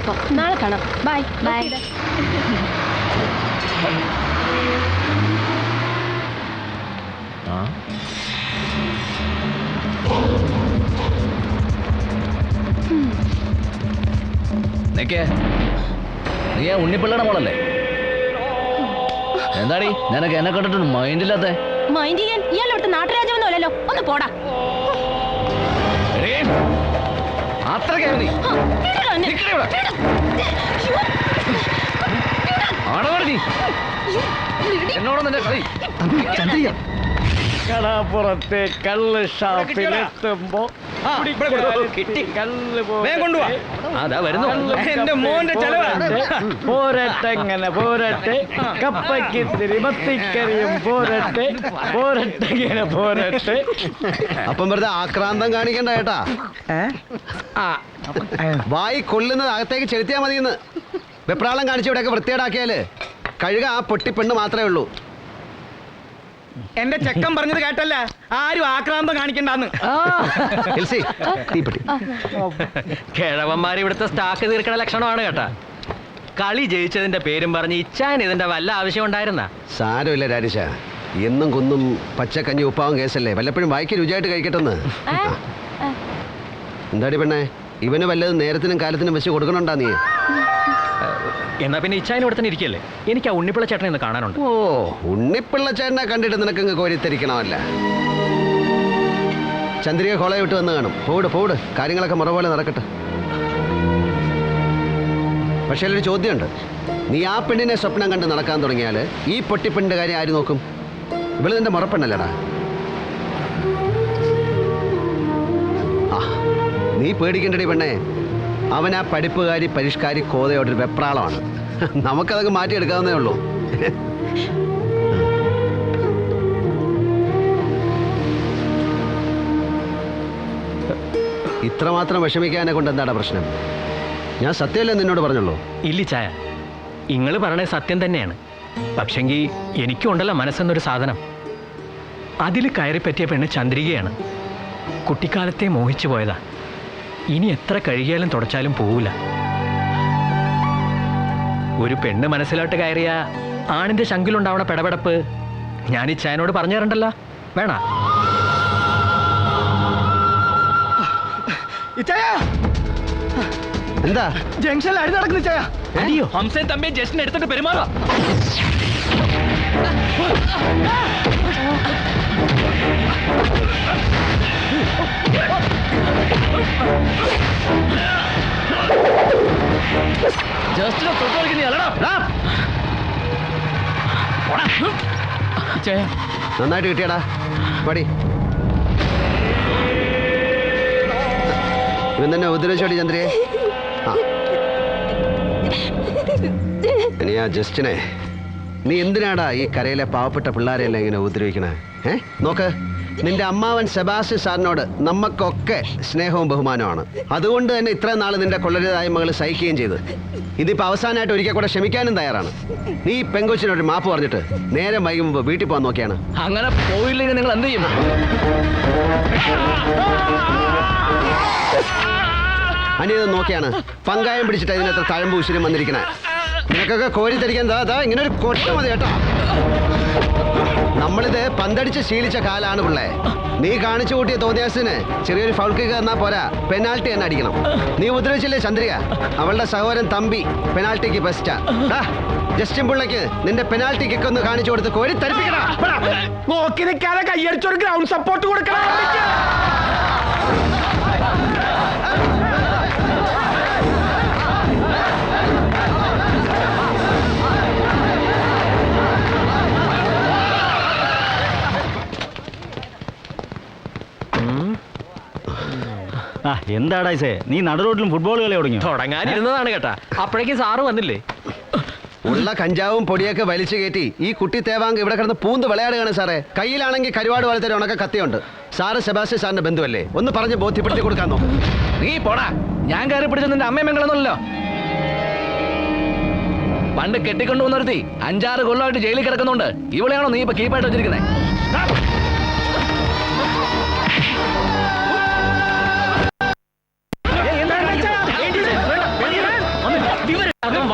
ഇപ്പൊ നാളെ കാണാം. Bye bye. നീ ഉണ്ണിപ്പിള്ളയുടെ മോളല്ലേ? എന്താടി നിനക്ക് എന്നെ കണ്ടിട്ട് മൈൻഡില്ലാത്ത? മൈൻഡ് ചെയ്യാൻ ഇയാൾ ഇവിടുത്തെ നാട്ടുരാജൊന്നും അല്ലല്ലോ. ഒന്ന് പോടാ. എന്നോടൊന്നെ കളി ചന്ദ്രിക. കടാപ്പുറത്തെ കള്ള് ഷാപ്പിലെത്തുമ്പോ എന്റെ മോന്റെ പോരട്ടെങ്ങനെ പോരട്ടെ, കപ്പയ്ക്കിത്തിരി മത്തിക്കറിയും പോരട്ടെ, പോരട്ടെങ്ങനെ പോരട്ടെ. അപ്പം വെറുതെ ആക്രാന്തം കാണിക്കണ്ട കേട്ടാ. വായി കൊള്ളുന്നത് അകത്തേക്ക് ചെലുത്തിയാ മതിയെന്ന്. വെപ്രാളം കാണിച്ച് ഇവിടെയൊക്കെ വൃത്തിയേടാക്കിയാല് കഴുക ആ പൊട്ടി പെണ്ണ് മാത്രമേ ഉള്ളൂ. എന്റെ ചെക്കൻ പറഞ്ഞത് കേട്ടല്ല, ആരും ആക്രാന്തം കാണിക്കണ്ടെന്ന്. കിഴവന്മാർ ഇവിടുത്തെ സ്റ്റോക്ക് തീർക്കണ ലക്ഷണമാണ് കേട്ടാ. കളി ജയിച്ചതിന്റെ പേരും പറഞ്ഞ് ഇച്ചാൻ ഇതിന്റെ വല്ല ആവശ്യം ഉണ്ടായിരുന്ന? സാരമില്ല രാജേഷ, എന്നും കുന്നും പച്ചക്കഞ്ഞി ഉപ്പാവും കേസല്ലേ, വല്ലപ്പോഴും വായിക്ക് രുചിയായിട്ട് കഴിക്കട്ടെന്ന്. എന്താടി പെണ്ണേ, ഇവന് വല്ലതും നേരത്തിനും കാലത്തിനും വെച്ച് കൊടുക്കണുണ്ടാ നീ? എന്നാ പിന്നെ ഇച്ചായൻ ഇവിടെ തന്നെ ഇരിക്കല്ലേ, എനിക്ക് ആ ഉണ്ണിപ്പിള്ള ചേട്ടനെ ഒന്ന് കാണാനുണ്ട്. ഓ, ഉണ്ണിപ്പിള്ള ചേട്ടനെ കണ്ടിട്ട് നിനക്കങ്ങ് കോരിത്തരിക്കണമല്ല. ചന്ദ്രിക കോളയെ വിട്ട് വന്ന് കാണും. പോട് കാര്യങ്ങളൊക്കെ മുറ പോലെ നടക്കട്ടെ. പക്ഷേ ഒരു ചോദ്യമുണ്ട്. നീ ആ പെണ്ണിനെ സ്വപ്നം കണ്ട് നടക്കാൻ തുടങ്ങിയാൽ ഈ പൊട്ടിപ്പെണ്ണിന്റെ കാര്യം ആര് നോക്കും? ഇവള് നിന്റെ മുറപ്പെണ്ണല്ലടാ. ആ, നീ പേടിക്കണ്ടടി പെണ്ണേ. അവൻ ആ പഠിപ്പുകാരി പരിഷ്കാരി കോതയോടൊരു വെപ്രാളമാണ്. നമുക്കതൊക്കെ മാറ്റിയെടുക്കാവുന്നേ ഉള്ളൂ. ഇത്രമാത്രം വിഷമിക്കാനെ കൊണ്ട് എന്താടാ പ്രശ്നം? ഞാൻ സത്യമല്ലേ നിന്നോട് പറഞ്ഞുള്ളൂ. ഇല്ല ചായ, നിങ്ങൾ പറയണേ സത്യം തന്നെയാണ്. പക്ഷെങ്കിൽ എനിക്കുണ്ടല്ലോ മനസ്സെന്നൊരു സാധനം. അതിൽ കയറിപ്പറ്റിയ പെണ്ണ് ചന്ദ്രികയാണ്. കുട്ടിക്കാലത്തെ മോഹിച്ചു പോയതാ. ഇനി എത്ര കഴുകിയാലും തുടച്ചാലും പോവില്ല. ഒരു പെണ്ണ് മനസ്സിലോട്ട് കയറിയ ആണിന്റെ ശങ്കിലുണ്ടാവണ പെടപെടപ്പ് ഞാൻ ഈ ചായനോട് പറഞ്ഞു തരണ്ടല്ലോ. വേണ എന്താ ജംഗ്ഷനിൽ അടി നടക്കുന്നു ചായ. അയ്യോ, ഹംസൻ തമ്മിയെ ജസ്റ്റിനെ എടുത്തിട്ട് പെരുമാറാ. ജസ്റ്റിനെ തൊട്ടുകളിക്ക് നീ അല്ലടാ. നന്നായിട്ട് കിട്ടിയടാ. പടി ഇവൻ തന്നെ ഉപദ്രവിച്ചോടി ചന്ദ്രയെ. ഇനി ആ ജസ്റ്റിനെ നീ എന്തിനാടാ ഈ കരയിലെ പാവപ്പെട്ട പിള്ളേരെല്ലാം ഇങ്ങനെ ഉപദ്രവിക്കണേ? നോക്ക്, നിന്റെ അമ്മാവൻ സെബാസ്റ്റ്യൻ സാറിനോട് നമുക്കൊക്കെ സ്നേഹവും ബഹുമാനമാണ്. അതുകൊണ്ട് തന്നെ ഇത്രയും നാൾ നിന്റെ കൊള്ളരുതായ മകൾ സഹിക്കുകയും ചെയ്ത് ഇതിപ്പോൾ അവസാനമായിട്ട് ഒരിക്കൽ കൂടെ ക്ഷമിക്കാനും തയ്യാറാണ്. നീ പെങ്കൊച്ചിനൊരു മാപ്പ് പറഞ്ഞിട്ട് നേരെ വൈകുമ്പോൾ വീട്ടിൽ പോകാൻ നോക്കിയാണ്. അങ്ങനെ പോയില്ലെങ്കിൽ നിങ്ങൾ എന്ത് ചെയ്യും? അനിയത് നോക്കിയാണ് പങ്കായം പിടിച്ചിട്ട് ഇതിനകത്ത് തഴമ്പ് ഉശിരും വന്നിരിക്കണേ. നിനക്കൊക്കെ കോരിത്തരിക്കാൻ ഇങ്ങനെ ഒരു കൊട്ട മതി കേട്ടോ. നമ്മളിത് പന്തടിച്ച് ശീലിച്ച കാലാണ് പിള്ളേ. നീ കാണിച്ചു കൂട്ടിയ തോന്നിയാസിന് ചെറിയൊരു ഫൗൾ കിക്ക് തന്നാ പോരാ, പെനാൽറ്റി തന്നെ അടിക്കണം. നീ ഉപദ്രവിച്ചില്ലേ ചന്ദ്രിക? അവളുടെ സഹോദരൻ തമ്പി പെനാൽറ്റിക്ക് ബെസ്റ്റാ. ജസ്റ്റിൻ പിള്ളയ്ക്ക് നിന്റെ പെനാൽറ്റി കിക്ക് ഒന്ന് കാണിച്ചു കൊടുത്ത് കോരി തരിപ്പിക്കണം. നോക്കി നിൽക്കാതെ കൈയടിച്ചൊരു ഗ്രൗണ്ട് സപ്പോർട്ട് കൊടുക്കണം. എന്താടാ നീ നടുറോട്ടിലും ഫുട്ബോൾ കളി തുടങ്ങാനിരുന്നതാണ് കേട്ടാ. അപ്പോഴേക്കും സാറ് വന്നില്ലേ. ഉള്ള കഞ്ചാവും പൊടിയൊക്കെ വലിച്ചു കയറ്റി ഈ കുട്ടി തേവാങ്ക് ഇവിടെ കിടന്ന് പൂന്ത് വിളയാടുകയാണ് സാറേ. കയ്യിലാണെങ്കിൽ കരുവാട് പോലത്തെ ഒരു ഉണക്ക കത്തിയുണ്ട്. സാറ് സെബാസ്റ്റ്യൻ സാറിന്റെ ബന്ധുവല്ലേ, ഒന്ന് പറഞ്ഞ് ബോധ്യപ്പെടുത്തി കൊടുക്കാന്നോ? നീ പോടാ, ഞാൻ കയറി പിടിച്ച നിന്റെ അമ്മയും മംഗളൊന്നുമല്ലോ. പണ്ട് കെട്ടിക്കൊണ്ടുവന്ന് നിർത്തി 5-6 കൊല്ലമായിട്ട് ജയിലിൽ കിടക്കുന്നുണ്ട്. ഇവളെയാണോ നീ ഇപ്പൊ കീപ്പായിട്ട് വെച്ചിരിക്കുന്നത്?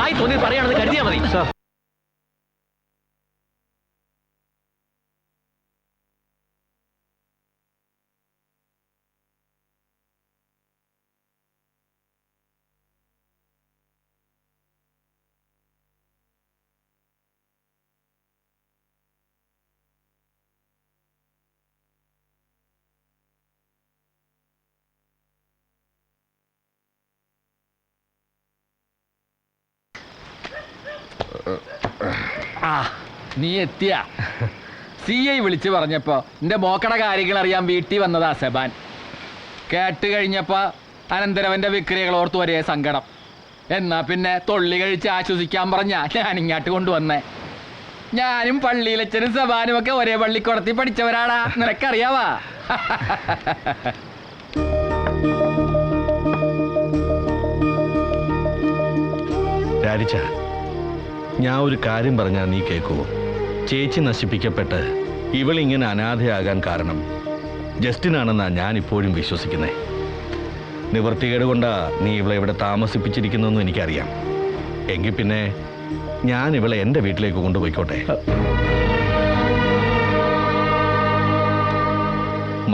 വായി തോന്നി പറയാണെന്ന് കരുതിയാൽ മതി. നീ എത്തിയ CI വിളിച്ചു പറഞ്ഞപ്പോ എന്റെ മോക്കട കാര്യങ്ങൾ അറിയാൻ വീട്ടിൽ വന്നതാ സെബാൻ. കേട്ട് കഴിഞ്ഞപ്പോ അനന്തരവന്റെ വിക്രിയകൾ ഓർത്ത് ഒരേ സങ്കടം. എന്നാ പിന്നെ തൊള്ളി കഴിച്ച് ആശ്വസിക്കാൻ പറഞ്ഞ ഞാൻ ഇങ്ങോട്ട് കൊണ്ടുവന്നേ. ഞാനും പള്ളിയിലച്ഛനും സെബാനും ഒക്കെ ഒരേ പള്ളിക്കുടത്തി പഠിച്ചവരാടാ, നിനക്കറിയാവാ? രാരിച്ച, ഞാൻ ഒരു കാര്യം പറഞ്ഞാൽ നീ കേൾക്കുമോ? ചേച്ചി നശിപ്പിക്കപ്പെട്ട് ഇവളിങ്ങനെ അനാഥയാകാൻ കാരണം ജസ്റ്റിനാണെന്നാണ് ഞാൻ ഇപ്പോഴും വിശ്വസിക്കുന്നത്. നിവൃത്തികേട് കൊണ്ടാ നീ ഇവളെ ഇവിടെ താമസിപ്പിച്ചിരിക്കുന്നതെന്ന് എനിക്കറിയാം. എങ്കിൽ പിന്നെ ഞാൻ ഇവളെ എൻ്റെ വീട്ടിലേക്ക് കൊണ്ടുപോയിക്കോട്ടെ.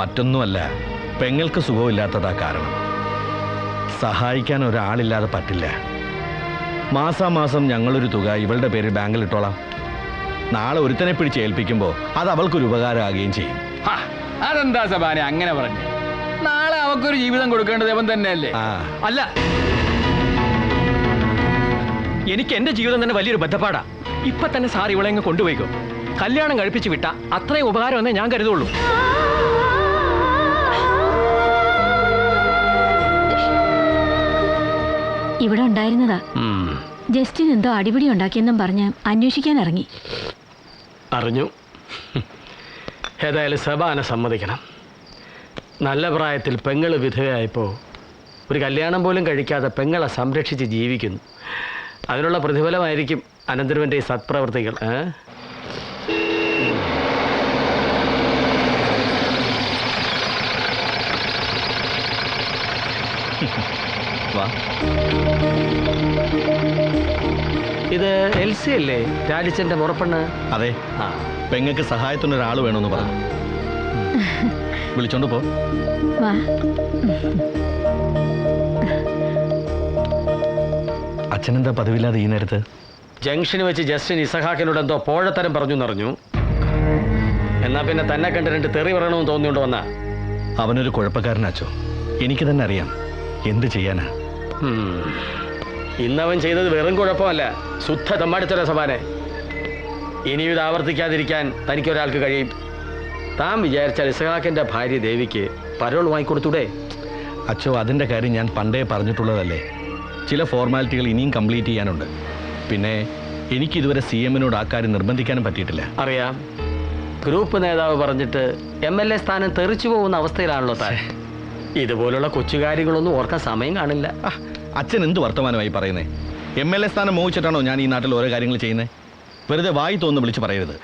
മറ്റൊന്നുമല്ല, പെങ്ങൾക്ക് സുഖമില്ലാത്തതാ കാരണം. സഹായിക്കാൻ ഒരാളില്ലാതെ പറ്റില്ല. മാസാമാസം ഞങ്ങളൊരു തുക ഇവളുടെ പേരിൽ ബാങ്കിൽ ഇട്ടോളാം. നാളെ ഒരുത്തനെ പിടിച്ച് ഏൽപ്പിക്കുമ്പോൾ അത് അവൾക്കൊരു ഉപകാരമാകുകയും ചെയ്യും. അതെന്താ സബാനെ അങ്ങനെ പറഞ്ഞു? നാളെ അവക്കൊരു ജീവിതം കൊടുക്കേണ്ടത് അവൻ തന്നെയല്ലേ? അല്ല, എനിക്ക് എന്റെ ജീവിതം തന്നെ വലിയൊരു ബദ്ധപ്പാടാ. ഇപ്പൊ തന്നെ സാർ ഇവളെ അങ്ങ് കൊണ്ടുപോയിക്കോ. കല്യാണം കഴിപ്പിച്ച് വിട്ട അത്രയും ഉപകാരം എന്നേ ഞാൻ കരുതുള്ളൂ. ഇവിടെ ഉണ്ടായിരുന്നതാ. ജസ്റ്റിൻ എന്തോ അടിപിടി ഉണ്ടാക്കിയെന്നും പറഞ്ഞ് അന്വേഷിക്കാൻ ഇറങ്ങി. അറിഞ്ഞു. ഏതായാലും സെബാനെ സമ്മതിക്കണം. നല്ല പ്രായത്തിൽ പെങ്ങള് വിധവയായപ്പോൾ ഒരു കല്യാണം പോലും കഴിക്കാതെ പെങ്ങളെ സംരക്ഷിച്ച് ജീവിക്കുന്നു. അതിനുള്ള പ്രതിഫലമായിരിക്കും അനന്തരവൻ്റെ ഈ സത്പ്രവർത്തികൾ. ഇത് എൽസി അല്ലേ, രാജിച്ചന്റെ മുറപ്പെണ്ണ്? അതെ. പെങ്ങൾക്ക് സഹായത്തിന് ഒരാൾ വേണമെന്ന് പറഞ്ഞു. വിളിച്ചോണ്ട് പോ. അച്ഛനെന്താ പതിവില്ലാതെ ഈ നേരത്ത്? ജംഗ്ഷന് വെച്ച് ജസ്റ്റിൻ ഇസഹാക്കിനോട് എന്തോ പോഴത്തരം പറഞ്ഞു എന്നറിഞ്ഞു. എന്നാ പിന്നെ തന്നെ കണ്ട് രണ്ട് തെറി പറയണമെന്ന് തോന്നിയോണ്ട് വന്ന. അവനൊരു കുഴപ്പക്കാരനാച്ചോ, എനിക്ക് തന്നെ അറിയാം. എന്ത് ചെയ്യാനാ? ഇന്നവൻ ചെയ്തത് വെറും കുഴപ്പമല്ല, ശുദ്ധ തമ്മാടിത്തര സഭാനെ. ഇനിയും ഇത് ആവർത്തിക്കാതിരിക്കാൻ തനിക്കൊരാൾക്ക് കഴിയും. താൻ വിചാരിച്ചാൽ ഇസഹാക്കിന്റെ ഭാര്യ ദേവിക്ക് പരോൾ വാങ്ങിക്കൊടുത്തൂടെ? അച്ചോ, അതിൻ്റെ കാര്യം ഞാൻ പണ്ടേ പറഞ്ഞിട്ടുള്ളതല്ലേ. ചില ഫോർമാലിറ്റികൾ ഇനിയും കംപ്ലീറ്റ് ചെയ്യാനുണ്ട്. പിന്നെ എനിക്കിതുവരെ CM-നോട് ആ കാര്യം നിർബന്ധിക്കാനും പറ്റിയിട്ടില്ല. അറിയാം. ഗ്രൂപ്പ് നേതാവ് പറഞ്ഞിട്ട് MLA സ്ഥാനം തെറിച്ചു പോകുന്ന അവസ്ഥയിലാണല്ലോ താൻ. ഇതുപോലുള്ള കൊച്ചുകാര്യങ്ങളൊന്നും ഓർക്കാൻ സമയം കാണില്ല. അച്ഛൻ എന്ത് വർത്തമാനമായി പറയുന്നേ? MLA സ്ഥാനം മോഹിച്ചിട്ടാണോ ഞാൻ ഈ നാട്ടിൽ ഓരോ കാര്യങ്ങൾ ചെയ്യുന്നത്? വെറുതെ വായി തോന്നുന്നു വിളിച്ച് പറയരുത്.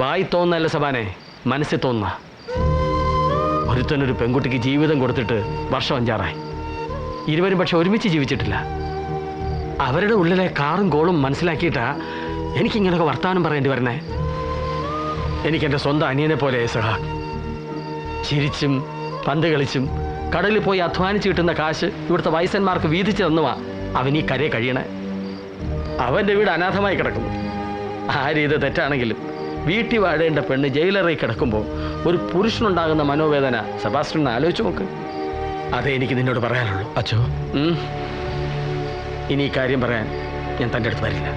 വായി തോന്നല്ല സബാനെ, മനസ്സിൽ തോന്നുന്ന. ഒരുത്തനൊരു പെൺകുട്ടിക്ക് ജീവിതം കൊടുത്തിട്ട് വർഷം 5-6 ഇരുവരും പക്ഷെ ഒരുമിച്ച് ജീവിച്ചിട്ടില്ല. അവരുടെ ഉള്ളിലെ കാറും കോളും മനസ്സിലാക്കിയിട്ടാ എനിക്കിങ്ങനെയൊക്കെ വർത്തമാനം പറയേണ്ടി വരണേ. എനിക്കെൻ്റെ സ്വന്തം അനിയനെ പോലെ സഹാക്ക്. ചിരിച്ചും പന്ത് കളിച്ചും കടലിൽ പോയി അധ്വാനിച്ച് കിട്ടുന്ന കാശ് ഇവിടുത്തെ വയസ്സന്മാർക്ക് വീതിച്ച് തന്നുവാ അവൻ ഈ കരയെ കഴിയണേ. അവൻ്റെ വീട് അനാഥമായി കിടക്കുന്നു. ആ രീതി തെറ്റാണെങ്കിലും വീട്ടിൽ വാഴേണ്ട പെണ്ണ് ജയിലറിൽ കിടക്കുമ്പോൾ ഒരു പുരുഷനുണ്ടാകുന്ന മനോവേദന സെബാസ്റ്റ്യൻ ആലോചിച്ച് നോക്ക്. അതേ എനിക്ക് നിന്നോട് പറയാനുള്ളൂ. അച്ചോ, ഇനി ഈ കാര്യം പറയാൻ ഞാൻ തൻ്റെ അടുത്ത് വരില്ല.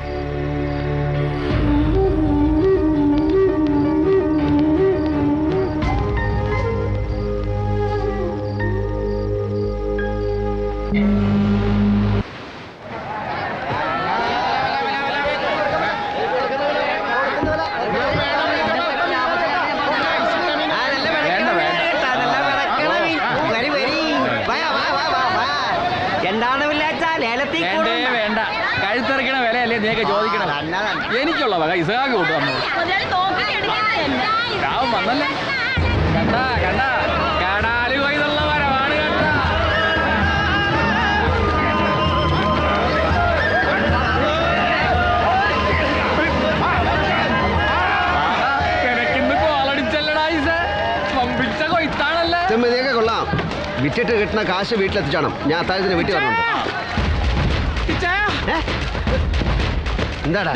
വേണ്ട, കഴുത്തിറക്കണ വിലയല്ലേ നീയൊക്കെ ചോദിക്കണം. എനിക്കുള്ള വക ഇസഹാക്ക് കൊണ്ടുവന്നു. രാവൻ വന്നല്ലേ? കണ്ടാ കണ്ടാ, കടാലി കൊയ്തുള്ള വരവാണ്. കണ്ടാ വിറ്റിട്ട് കിട്ടുന്ന കാശ് വീട്ടിലെത്തിച്ചോണം. ഞാൻ അത്താഴത്തിന് വീട്ടിൽ വന്നുണ്ട്. ഏ? എന്താടാ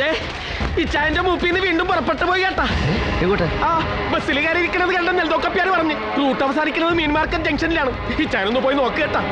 ഈ ചായന്റെ മൂപ്പിന്ന് വീണ്ടും പുറപ്പെട്ടു പോയി കേട്ടാ. എങ്ങോട്ട്? ആ ബസ്സിൽ കയറി ഇരിക്കണത് കണ്ട നെൽതോക്കപ്പിയാര് പറഞ്ഞു റൂട്ട് അവസാനിക്കുന്നത് മീൻ മാർക്കറ്റ് ജംഗ്ഷനിലാണ്. ഈ ചായനൊന്ന് പോയി നോക്ക് കേട്ടാ.